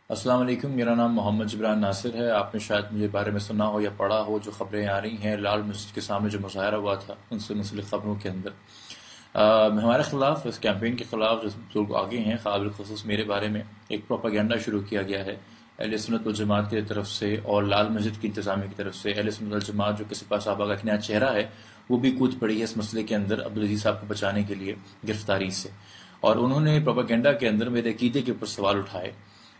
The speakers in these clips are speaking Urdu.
السلام علیکم، میرا نام محمد جبران ناصر ہے۔ آپ نے شاید مجھے بارے میں سنا ہو یا پڑھا ہو جو خبریں آ رہی ہیں لال مسجد کے سامنے جو مظاہرہ ہوا تھا ان سے منسلک خبروں کے اندر ہمارے خلاف، اس کیمپین کے خلاف جو لوگ آگے ہیں، قابل خصوص میرے بارے میں ایک پروپیگنڈا شروع کیا گیا ہے اہل سنت والجماعت کی طرف سے اور لال مسجد کی انتظامیہ کی طرف سے۔ اہل سنت والجماعت جو کہ سپاہ صحابہ کا ایک نیا چہرہ ہے، وہ بھی کود پڑی ہے اس مسئلے کے اندر عبدالعزیز صاحب کو بچانے کے لیے گرفتاری سے، اور انہوں نے پروپیگنڈا کے اندر میرے عقیدے کے اوپر سوال اٹھائے۔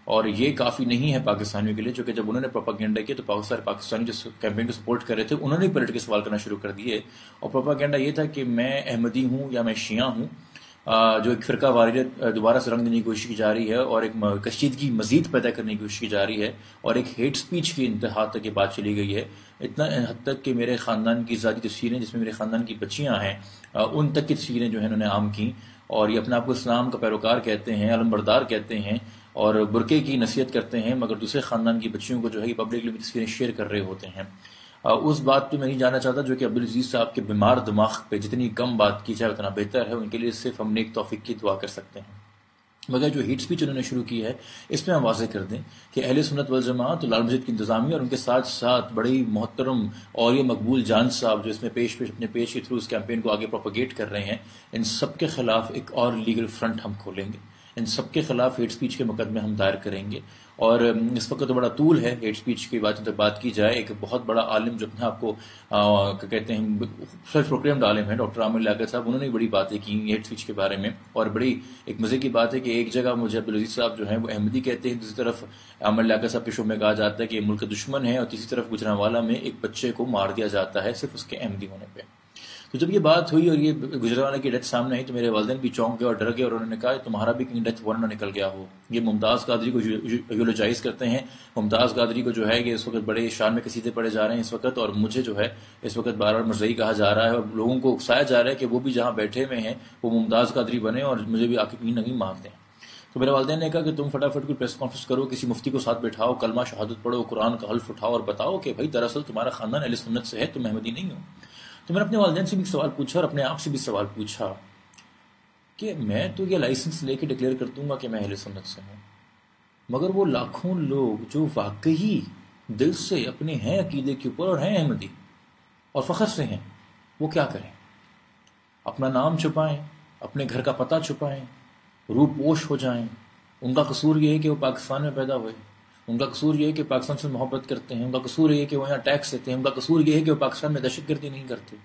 اور یہ کافی نہیں ہے پاکستانیوں کے لیے، چونکہ جب انہوں نے پروپیگنڈا کیا تو پاکستانی جو کیمپین کو سپورٹ کر رہے تھے انہوں نے پلٹ کے سوال کرنا شروع کر دیے، اور پروپیگنڈا یہ تھا کہ میں احمدی ہوں یا میں شیعہ ہوں، جو ایک فرقہ واریت دوبارہ سے رنگ دینے کی کوشش کی جا رہی ہے اور ایک کشیدگی مزید پیدا کرنے کی کوشش کی جا رہی ہے، اور ایک ہیٹ سپیچ کی انتہا تک یہ بات چلی گئی ہے، اتنا حد تک کہ میرے خاندان کی ذاتی تصویریں جس میں میرے خاندان کی بچیاں ہیں ان تک کی تصویریں جو ہیں انہوں نے عام کی، اور یہ اپنے آپ کو اسلام کا پیروکار کہتے ہیں، علمبردار کہتے ہیں اور برقعے کی نصیحت کرتے ہیں، مگر دوسرے خاندان کی بچیوں کو جو ہے یہ پبلکلی تصویریں شیئر کر رہے ہوتے ہیں۔ اس بات پہ میں نہیں جانا چاہتا جو کہ عبدالعزیز صاحب کے بیمار دماغ پہ جتنی کم بات کی جائے اتنا بہتر ہے، ان کے لیے صرف ہم نیک توفیق کی دعا کر سکتے ہیں۔ مگر جو ہیٹ سپیچ انہوں نے شروع کی ہے اس میں ہم واضح کر دیں کہ اہل سنت والجماعت لال مسجد کی انتظامیہ اور ان کے ساتھ ساتھ بڑی محترم اور یہ مقبول جان صاحب جو اس میں اپنے پیج کے تھرو اس کیمپین کو آگے پروپیگیٹ کر رہے ہیں، ان سب کے خلاف ایک اور لیگل فرنٹ ہم کھولیں گے، ان سب کے خلاف ہیٹ سپیچ کے مقدمے ہم دائر کریں گے۔ اور اس وقت تو بڑا طول ہے ہیٹ سپیچ کی بات کی جائے، ایک بہت بڑا عالم جو اپنے آپ کو کہتے ہیں سیلف پروکلیمڈ عالم ہے، ڈاکٹر عامر لیاقت صاحب، انہوں نے بڑی باتیں کی ہیٹ سپیچ کے بارے میں، اور بڑی ایک مزے کی بات ہے کہ ایک جگہ مجھے عبدالعزیز صاحب جو ہیں وہ احمدی کہتے ہیں، دوسری طرف عامر لیاقت صاحب کے شو میں کہا جاتا ہے کہ یہ ملک کا دشمن ہے، اور تیسری طرف گجرانوالہ میں ایک بچے کو مار دیا جاتا ہے صرف اس کے احمدی ہونے پہ۔ تو جب یہ بات ہوئی اور یہ گجرانوالہ کی ڈیتھ سامنے آئی تو میرے والدین بھی چونک گئے اور ڈر گئے، اور انہوں نے کہا تمہارا بھی کہیں ڈیتھ وارنٹ نہ نکل گیا ہو۔ یہ ممتاز قادری کو یولوجائز کرتے ہیں، ممتاز قادری کو جو ہے کہ اس وقت بڑے شان میں قصیدے پڑھے جا رہے ہیں اس وقت، اور مجھے جو ہے اس وقت بار بار مرزئی کہا جا رہا ہے، اور لوگوں کو اکسایا جا رہا ہے کہ وہ بھی جہاں بیٹھے ہوئے ہیں وہ ممتاز قادری بنے اور مجھے بھی آ کے کہیں نہ کہیں مار دیں۔ تو میرے والدین نے کہا کہ تم فٹافٹ کوئی پریس کانفرنس کرو، کسی مفتی کو ساتھ بٹھاؤ، کلمہ شہادت پڑھو، قرآن کا حلف اٹھاؤ اور بتاؤ کہ بھائی دراصل تمہارا خاندان اہل سنت سے ہے، تم احمدی نہیں ہو۔ تو میں نے اپنے والدین سے بھی سوال پوچھا اور اپنے آپ سے بھی سوال پوچھا کہ میں تو یہ لائسنس لے کے ڈکلیئر کر دوں گا کہ میں اہل سنت سے ہوں، مگر وہ لاکھوں لوگ جو واقعی دل سے اپنے ہیں عقیدے کے اوپر اور ہیں احمدی اور فخر سے ہیں، وہ کیا کریں؟ اپنا نام چھپائیں، اپنے گھر کا پتہ چھپائیں، روح پوش ہو جائیں؟ ان کا قصور یہ ہے کہ وہ پاکستان میں پیدا ہوئے، ان کا قصور یہ ہے کہ پاکستان سے محبت کرتے ہیں، ان کا قصور یہ ہے کہ وہ یہاں ٹیکس لیتے ہیں، ان کا قصور یہ ہے کہ وہ پاکستان میں دہشت گردی نہیں کرتے۔